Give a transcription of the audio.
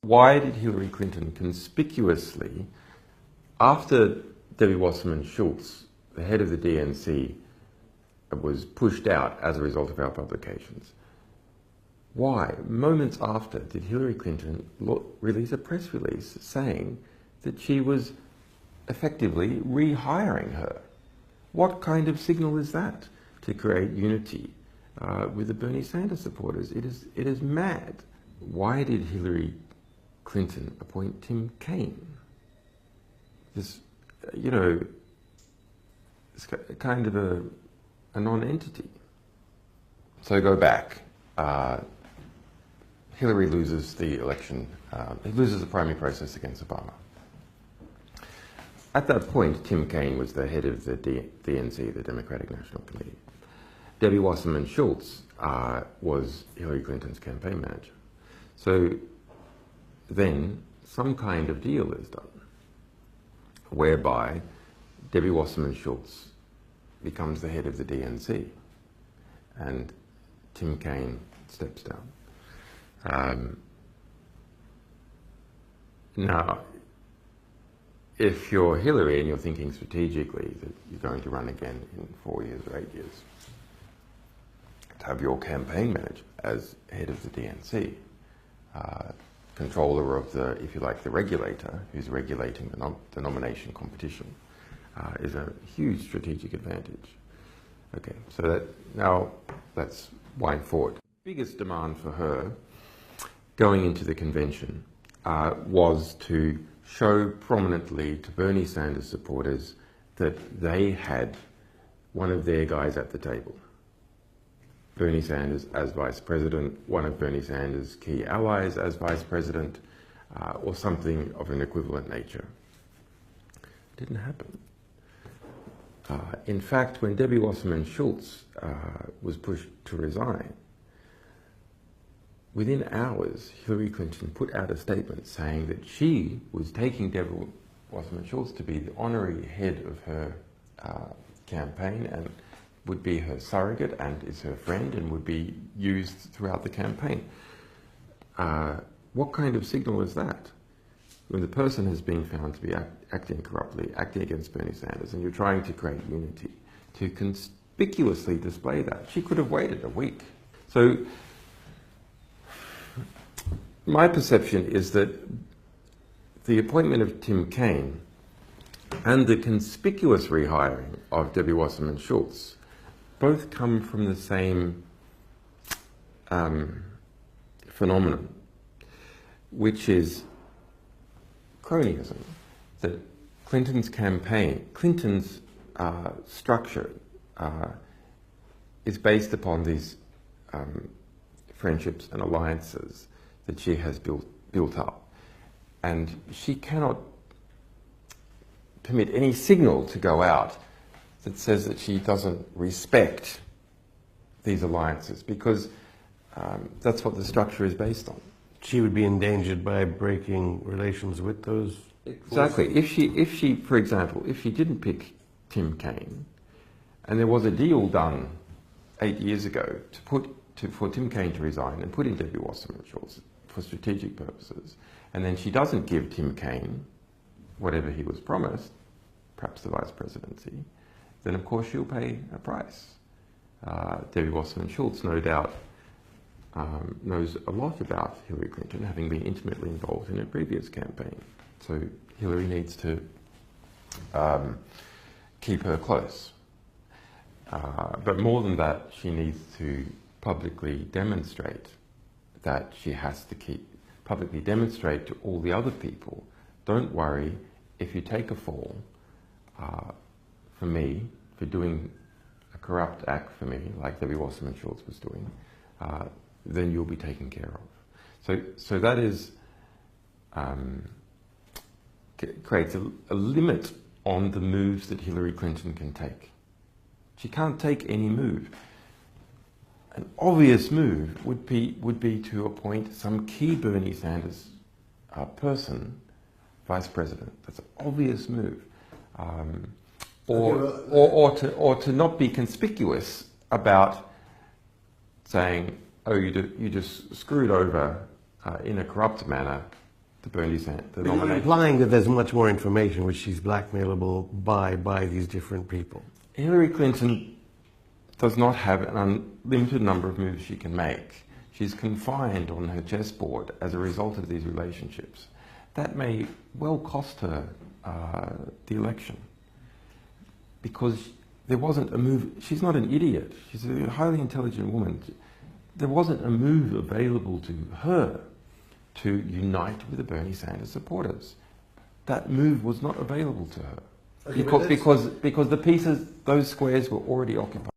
Why did Hillary Clinton conspicuously, after Debbie Wasserman Schultz, the head of the DNC, was pushed out as a result of our publications, why, moments after, did Hillary Clinton release a press release saying that she was effectively rehiring her? What kind of signal is that to create unity with the Bernie Sanders supporters? It is mad. Why did Hillary Clinton appoint Tim Kaine? This, it's kind of a non-entity. So go back. Hillary loses the election. He loses the primary process against Obama. At that point, Tim Kaine was the head of the DNC, the Democratic National Committee. Debbie Wasserman Schultz was Hillary Clinton's campaign manager. So then some kind of deal is done whereby Debbie Wasserman Schultz becomes the head of the DNC and Tim Kaine steps down. Now, if you're Hillary and you're thinking strategically that you're going to run again in 4 years or 8 years, to have your campaign manager as head of the DNC, controller of the, if you like, the regulator who's regulating the nomination competition, is a huge strategic advantage. Okay, so now let's wind forward. The biggest demand for her going into the convention was to show prominently to Bernie Sanders supporters that they had one of their guys at the table. Bernie Sanders as vice president, one of Bernie Sanders' key allies as vice president, or something of an equivalent nature. Didn't happen. In fact, when Debbie Wasserman Schultz was pushed to resign, within hours, Hillary Clinton put out a statement saying that she was taking Debbie Wasserman Schultz to be the honorary head of her campaign and would be her surrogate and is her friend and would be used throughout the campaign. What kind of signal is that? When the person has been found to be acting corruptly, acting against Bernie Sanders, and you're trying to create unity, to conspicuously display that. She could have waited a week. So my perception is that the appointment of Tim Kaine and the conspicuous rehiring of Debbie Wasserman Schultz both come from the same phenomenon, which is cronyism, that Clinton's campaign, Clinton's structure is based upon these friendships and alliances that she has built up. And she cannot permit any signal to go out that says that she doesn't respect these alliances, because that's what the structure is based on. She would be endangered by breaking relations with those Exactly. forces. If she, for example, if she didn't pick Tim Kaine, and there was a deal done 8 years ago for Tim Kaine to resign and put in Debbie Wasserman Schultz for strategic purposes, and then she doesn't give Tim Kaine whatever he was promised, perhaps the vice presidency, then of course she'll pay a price. Debbie Wasserman Schultz, no doubt, knows a lot about Hillary Clinton, having been intimately involved in her previous campaign. So Hillary needs to keep her close. But more than that, she needs to publicly demonstrate that she has to publicly demonstrate to all the other people, don't worry, if you take a fall for me, for doing a corrupt act for me, like Debbie Wasserman Schultz was doing, then you'll be taken care of. So that is, creates a limit on the moves that Hillary Clinton can take. She can't take any move. An obvious move would be to appoint some key Bernie Sanders person vice president. That's an obvious move. Or to not be conspicuous about saying, oh, you just screwed over in a corrupt manner the Bernie Sanders, the You're nomination. implying that there's much more information which she's blackmailable by these different people. Hillary Clinton does not have an unlimited number of moves she can make. She's confined on her chessboard as a result of these relationships. That may well cost her the election, because there wasn't a move. She's not an idiot. She's a highly intelligent woman. There wasn't a move available to her to unite with the Bernie Sanders supporters. That move was not available to her. Okay, Because the pieces, those squares were already occupied.